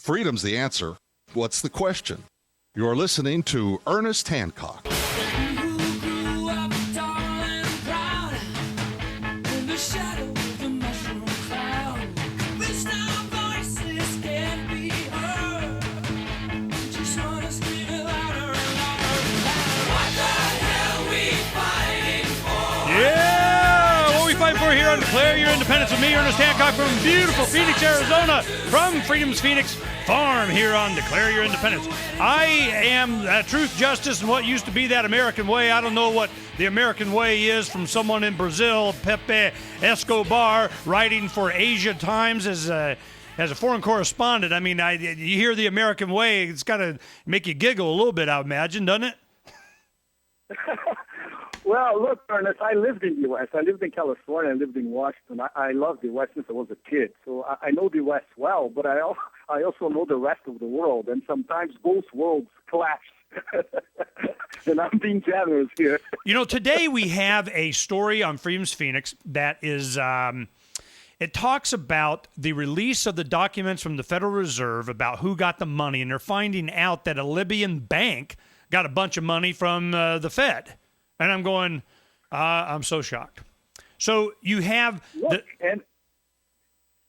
freedom's the answer. What's the question? You're listening to Ernest Hancock. Here on Declare Your Independence with me, Ernest Hancock, from beautiful Phoenix, Arizona, from Freedom's Phoenix Farm here on Declare Your Independence. I am truth, justice, and what used to be that American way. I don't know what the American way is from someone in Brazil, Pepe Escobar, writing for Asia Times as a foreign correspondent. I mean, you hear the American way, it's got to make you giggle a little bit, I imagine, doesn't it? Well, look, Ernest, I lived in the U.S. I lived in California. I lived in Washington. I loved the U.S. since I was a kid. So I know the U.S. well, but I also know the rest of the world. And sometimes both worlds clash. And I'm being generous here. You know, today we have a story on Freedom's Phoenix that is, it talks about the release of the documents from the Federal Reserve about who got the money. And they're finding out that a Libyan bank got a bunch of money from the Fed. And I'm going, I'm so shocked. So you have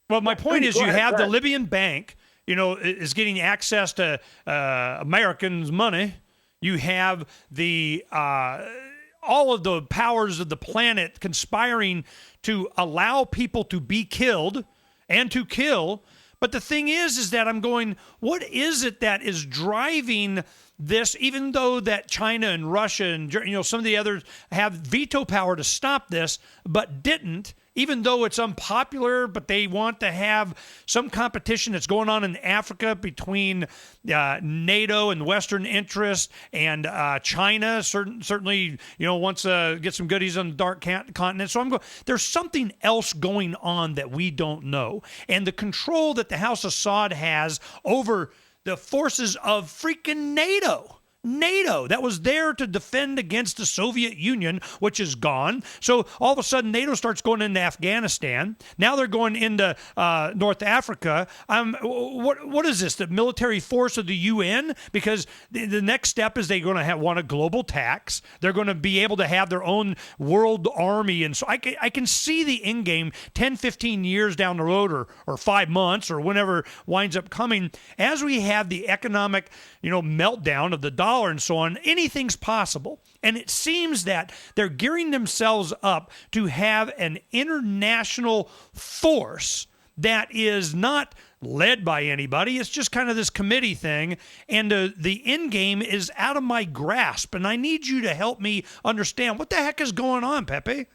my point is you have the Libyan bank, is getting access to Americans' money. You have the all of the powers of the planet conspiring to allow people to be killed and to kill. But the thing is that I'm going, what is it that is driving this, even though that China and Russia and some of the others have veto power to stop this, but didn't, even though it's unpopular, but they want to have some competition that's going on in Africa between NATO and Western interests and China certainly, wants to get some goodies on the dark continent. So I'm going, there's something else going on that we don't know. And the control that the House of Assad has over the forces of freaking NATO that was there to defend against the Soviet Union, which is gone. So all of a sudden, NATO starts going into Afghanistan. Now they're going into North Africa. What is this, the military force of the UN? Because the next step is they're going to want a global tax. They're going to be able to have their own world army. And so I can see the end game 10, 15 years down the road or 5 months or whenever winds up coming. As we have the economic meltdown of the dollar and so on, anything's possible. And it seems that they're gearing themselves up to have an international force that is not led by anybody. It's just kind of this committee thing. And the end game is out of my grasp. And I need you to help me understand what the heck is going on, Pepe.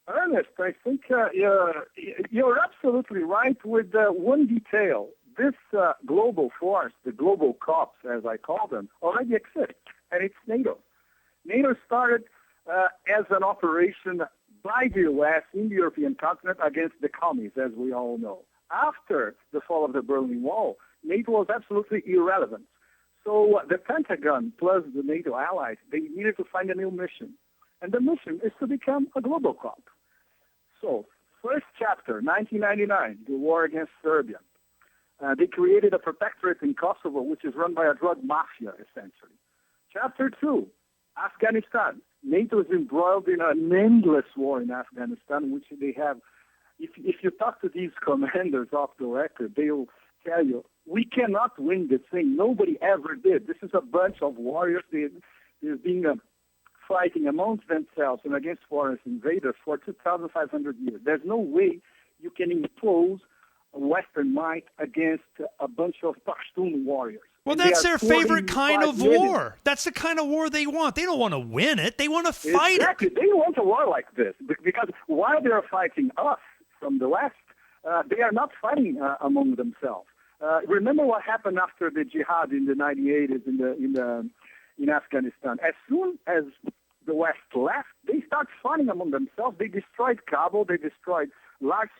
Ernest, I think you're absolutely right with one detail. This global force, the global cops, as I call them, already exists, and it's NATO. NATO started as an operation by the U.S. in the European continent against the commies, as we all know. After the fall of the Berlin Wall, NATO was absolutely irrelevant. So the Pentagon plus the NATO allies, they needed to find a new mission. And the mission is to become a global cop. So, first chapter, 1999, the war against Serbia. They created a protectorate in Kosovo, which is run by a drug mafia, essentially. Chapter 2, Afghanistan. NATO is embroiled in an endless war in Afghanistan, which they have. If you talk to these commanders off the record, they will tell you, we cannot win this thing. Nobody ever did. This is a bunch of warriors. They're being fighting amongst themselves and against foreign invaders for 2,500 years. There's no way you can impose Western might against a bunch of Pashtun warriors. Well, that's their favorite kind of war. That's the kind of war they want. They don't want to win it. They want to fight it. They want a war like this because while they are fighting us from the West, they are not fighting among themselves. Remember what happened after the jihad in the 1980s in Afghanistan. As soon as the West left, they start fighting among themselves. They destroyed Kabul. They destroyed large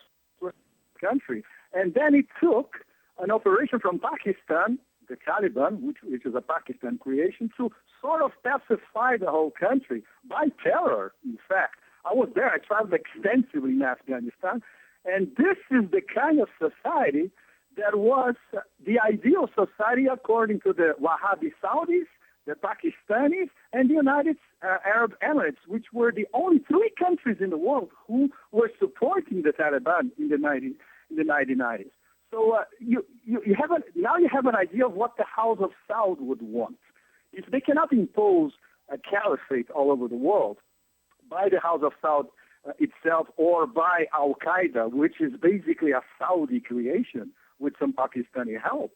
country. And then it took an operation from Pakistan, the Taliban, which is a Pakistan creation, to sort of pacify the whole country by terror, in fact. I was there. I traveled extensively in Afghanistan. And this is the kind of society that was the ideal society according to the Wahhabi Saudis, the Pakistanis, and the United Arab Emirates, which were the only three countries in the world who were supporting the Taliban in the 1990s. So you have an idea of what the House of Saud would want. If they cannot impose a caliphate all over the world by the House of Saud itself or by Al-Qaeda, which is basically a Saudi creation with some Pakistani help,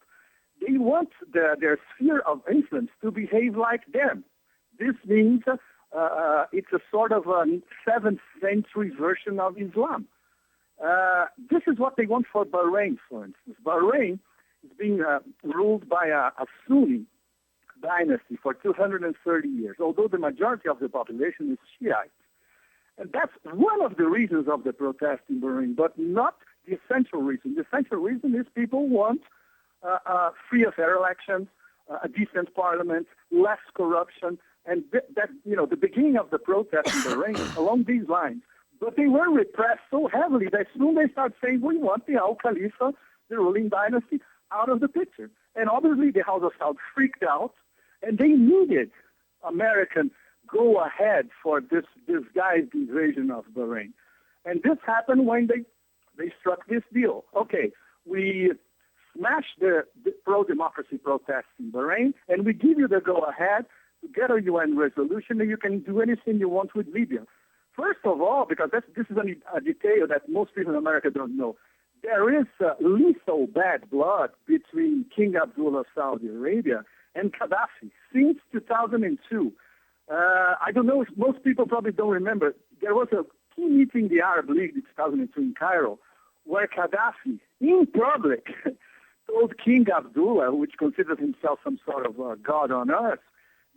they want their sphere of influence to behave like them. This means it's a sort of a 7th century version of Islam. This is what they want for Bahrain, for instance. Bahrain is being ruled by a Sunni dynasty for 230 years, although the majority of the population is Shiite. And that's one of the reasons of the protest in Bahrain, but not the essential reason. The essential reason is people want free and fair elections, a decent parliament, less corruption, and the beginning of the protest in Bahrain along these lines. But they were repressed so heavily that soon they start saying, we want the Al Khalifa, the ruling dynasty, out of the picture. And obviously the House of Saud freaked out, and they needed American go-ahead for this disguised invasion of Bahrain. And this happened when they struck this deal. Okay, we smash the pro-democracy protests in Bahrain, and we give you the go-ahead to get a UN resolution, and you can do anything you want with Libya. First of all, because this is a detail that most people in America don't know, there is lethal bad blood between King Abdullah of Saudi Arabia and Gaddafi since 2002. I don't know if most people probably don't remember. There was a key meeting in the Arab League in 2002 in Cairo where Gaddafi, in public, told King Abdullah, which considers himself some sort of god on earth,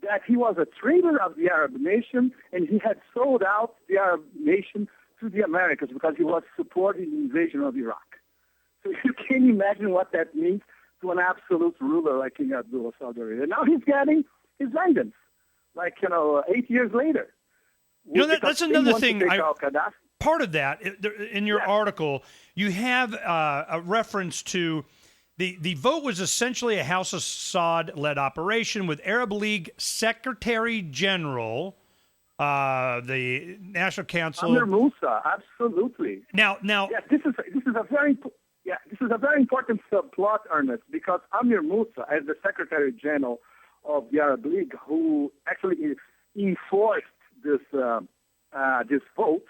that he was a traitor of the Arab nation and he had sold out the Arab nation to the Americans because he was supporting the invasion of Iraq. So you can imagine what that means to an absolute ruler like King Abdullah of Saudi Arabia. Now he's getting his vengeance, 8 years later. That's another thing. Part of that, in your article, you have a reference to the vote was essentially a House of Saud-led operation with Arab League Secretary General, the National Council. Amir Musa, absolutely. Now, yes, this is a very important subplot, Ernest, because Amir Musa, as the Secretary General of the Arab League, who actually enforced this vote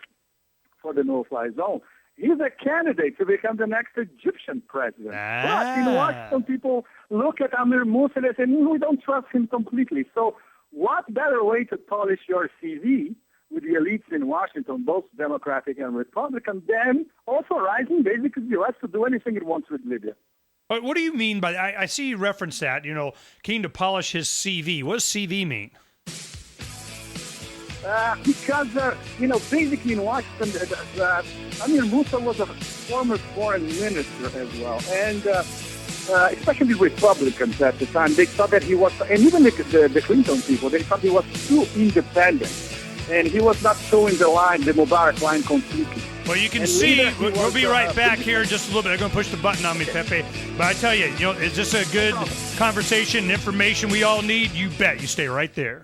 for the no-fly zone, he's a candidate to become the next Egyptian president. But in Washington, people look at Amir Musa and they say, we don't trust him completely. So what better way to polish your CV with the elites in Washington, both Democratic and Republican, than authorizing basically the U.S. to do anything it wants with Libya? But what do you mean by I see you reference that, keen to polish his CV. What does CV mean? Because, basically in Washington, Amir Musa was a former foreign minister as well. And especially Republicans at the time, they thought that he was, and even the Clinton people, they thought he was too independent. And he was not showing the Mubarak line completely. Well, you can see, we'll be right back here in just a little bit. They're going to push the button on me, Pepe. But I tell you, is this a good conversation and information we all need? You bet. You stay right there.